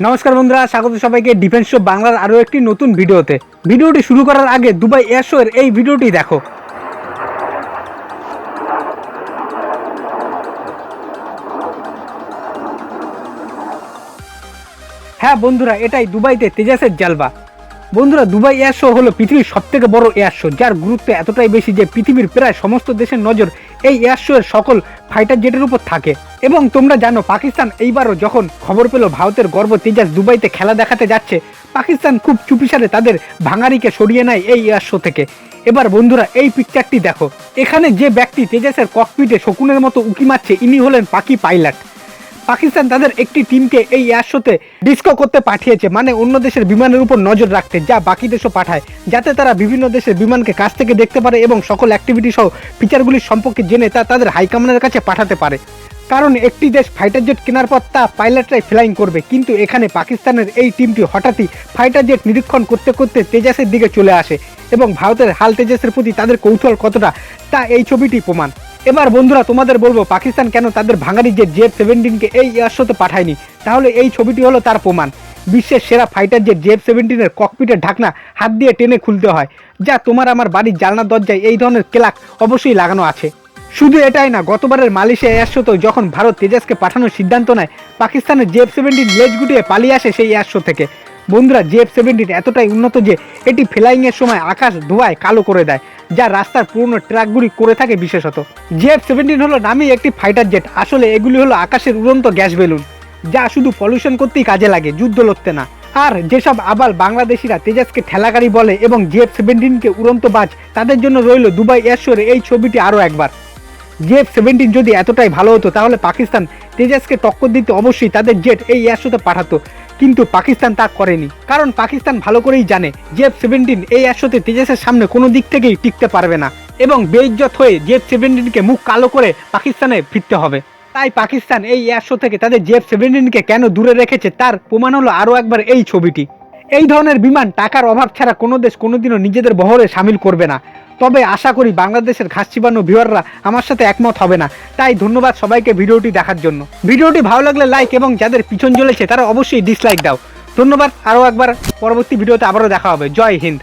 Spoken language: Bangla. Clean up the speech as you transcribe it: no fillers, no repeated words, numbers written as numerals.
নমস্কার বন্ধুরা, স্বাগত সবাইকে ডিফেন্স শো বাংলার আরও একটি নতুন ভিডিওতে। ভিডিওটি শুরু করার আগে দুবাই এয়ারশো এর এই ভিডিওটি দেখো। হ্যাঁ বন্ধুরা, এটাই দুবাইতে তেজাসের জালবা। বন্ধুরা, দুবাই এয়ারশো হলো পৃথিবীর সবথেকে বড় এয়ারশো, যার গুরুত্ব এতটাই বেশি যে পৃথিবীর প্রায় সমস্ত দেশের নজর এই এয়ারশো এর সকল ফাইটার জেটের উপর থাকে। এবং তোমরা জানো, পাকিস্তান এইবারও যখন খবর পেল ভারতের গর্ব তেজাস দুবাইতে খেলা দেখাতে যাচ্ছে, পাকিস্তান খুব চুপিসারে তাদের ভাঙারিকে সরিয়ে নেয় এই এয়ারশো থেকে। এবার বন্ধুরা, এই পিকচারটি দেখো। এখানে যে ব্যক্তি তেজাসের ককপিটে শকুনের মতো উকি মারছে, ইনি হলেন পাকি পাইলট। পাকিস্তান তাদের একটি টিমকে এই এয়ারশোতে ডিস্কো করতে পাঠিয়েছে, মানে অন্য দেশের বিমানের উপর নজর রাখতে, যা বাকি দেশও পাঠায়, যাতে তারা বিভিন্ন দেশের বিমানকে কাছ থেকে দেখতে পারে এবং সকল অ্যাক্টিভিটি সহ ফিচারগুলির সম্পর্কে জেনে তা তাদের হাইকমান্ডের কাছে পাঠাতে পারে। কারণ একটি দেশ ফাইটার জেট কেনার পর তা পাইলটরাই ফ্লাইং করবে। কিন্তু এখানে পাকিস্তানের এই টিমটি হঠাৎই ফাইটার জেট নিরীক্ষণ করতে করতে তেজাসের দিকে চলে আসে এবং ভারতের হাল তেজাসের প্রতি তাদের কৌতূহল কতটা, তা এই ছবিটি প্রমাণ। এবার বন্ধুরা, তোমাদের বলবো পাকিস্তান কেন তাদের ভাঙারি জেট JF-17কে এই এয়ারশোতে পাঠায়নি। তাহলে এই ছবিটি হলো তার প্রমাণ। বিশ্বের সেরা ফাইটার জেট JF-17-এর ককপিটের ঢাকনা হাত দিয়ে টেনে খুলতে হয়, যা তোমার আমার বাড়ির জানলার দরজায় এই ধরনের ক্লাক অবশ্যই লাগানো আছে। শুধু এটাই না, গতবারের মালয়েশিয়া এয়ারশোতেও যখন ভারত তেজাসকে পাঠানোর সিদ্ধান্ত নেয়, পাকিস্তানের JF-17 লেজ গুটিয়ে পালিয়ে আসে সেই এয়ারশো থেকে। বন্ধুরা, JF-17 এতটাই উন্নত যে এটি ফ্লাইংয়ের সময় আকাশ ধোঁয়ায় কালো করে দেয়, যা রাস্তার পুরনো ট্রাকগুলি করে থাকে। বিশেষত JF-17 হলো নামই একটি ফাইটার জেট। আসলে এগুলি হলো আকাশের উড়ন্ত গ্যাস বেলুন, যা শুধু পলিউশন করতেই কাজে লাগে, যুদ্ধ লড়তে না। আর যেসব আবাল বাংলাদেশিরা তেজাসকে ঠেলাগাড়ি বলে এবং JF-17কে উড়ন্ত বাজ, তাদের জন্য রইল দুবাই এয়ারশোর এই ছবিটি আরও একবার। JF-17 যদি এতটাই ভালো হতো, তাহলে পাকিস্তান তেজাসকে টক্কর দিতে অবশ্যই তাদের জেট এই এয়ারশোতে পাঠাতো। কিন্তু পাকিস্তান তা করেনি, কারণ পাকিস্তান ভালো করেই জানে JF-17 এই এয়ারশোতে তেজাসের সামনে কোনো দিক থেকেই টিকতে পারবে না এবং বেইজ্জত হয়ে JF-17কে মুখ কালো করে পাকিস্তানে ফিরতে হবে। তাই পাকিস্তান এই এয়ারশো থেকে তাদের JF-17কে কেন দূরে রেখেছে, তার প্রমাণ হলো আরও একবার এই ছবিটি। এই ধরনের বিমান টাকার অভাব ছাড়া কোনো দেশ কোনোদিনও নিজেদের বহরে সামিল করবে না। তবে আশা করি বাংলাদেশের ঘাস চিবানো ভিউয়াররা আমার সাথে একমত হবে না। তাই ধন্যবাদ সবাইকে ভিডিওটি দেখার জন্য। ভিডিওটি ভালো লাগলে লাইক এবং যাদের পিছন জ্বলেছে তারা অবশ্যই ডিসলাইক দাও। ধন্যবাদ আরও একবার। পরবর্তী ভিডিওতে আবারও দেখা হবে। জয় হিন্দ।